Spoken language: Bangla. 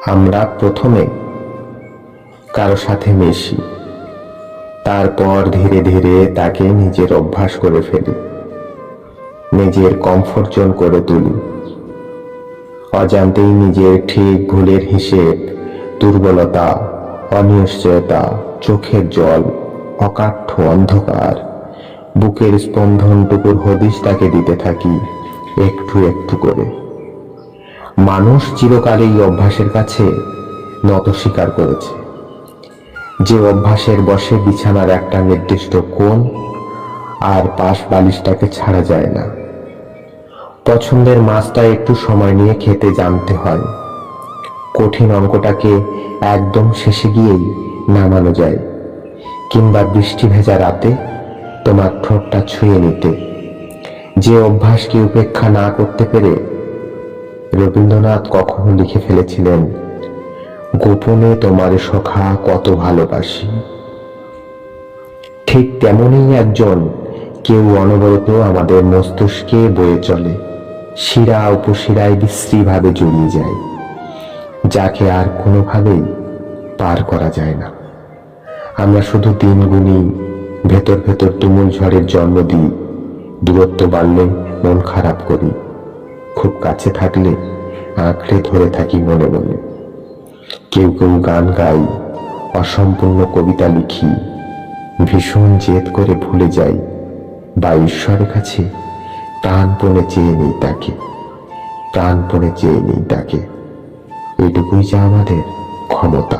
আমরা প্রথমে কারো সাথে মিশি, তারপর ধীরে ধীরে তাকে নিজের অভ্যাস করে ফেলি, নিজের কমফোর্ট জোন করে তুলি। অজান্তেই নিজের ঠিক ভুলের হিসেব, দুর্বলতা, অনিশ্চয়তা, চোখের জল, অকাঠ্য অন্ধকার, বুকের স্পন্দনটুকুর হদিশ তাকে দিতে থাকি একটু একটু করে। মানুষ চিরকাল এই অভ্যাসের কাছে নত স্বীকার করেছে, যে অভ্যাসের বশে বিছানার একটা নির্দিষ্ট কোণ আর পাশ বালিশটাকে ছাড়া যায় না। পছন্দের মাছটা একটু সময় নিয়ে খেতে জানতে হয়, কঠিন অঙ্কটাকে একদম শেষে গিয়েই নামানো যায়, কিংবা বৃষ্টি ভেজা রাতে তোমার ঠোঁটটা ছুঁয়ে নিতে। যে অভ্যাসকে উপেক্ষা না করতে পেরে রবীন্দ্রনাথ কখনো লিখে ফেলেছিলেন, গোপনে তোমার সখা কত ভালোবাসি। ঠিক তেমনই একজন কেউ অনবরত আমাদের মস্তিষ্কে বয়ে চলে, শিরা উপশিরায় বিশ্রীভাবে জড়িয়ে যায়, যাকে আর কোনোভাবেই পার করা যায় না। আমরা শুধু দিন গুনি, ভেতর ভেতর তুমুল ঝড়ের জন্ম দিই, দূরত্ব বাড়লে মন খারাপ করি, খুব কাছে থাকলে আঁকড়ে ধরে থাকি মনে মনে। কেউ কেউ গান গাই, অসম্পূর্ণ কবিতা লিখি, ভীষণ জেদ করে ভুলে যাই, বা ঈশ্বরের কাছে প্রাণপণে চেয়ে নেই তাকে, প্রাণপণে চেয়ে নেই তাকে। এটুকুই যা আমাদের ক্ষমতা।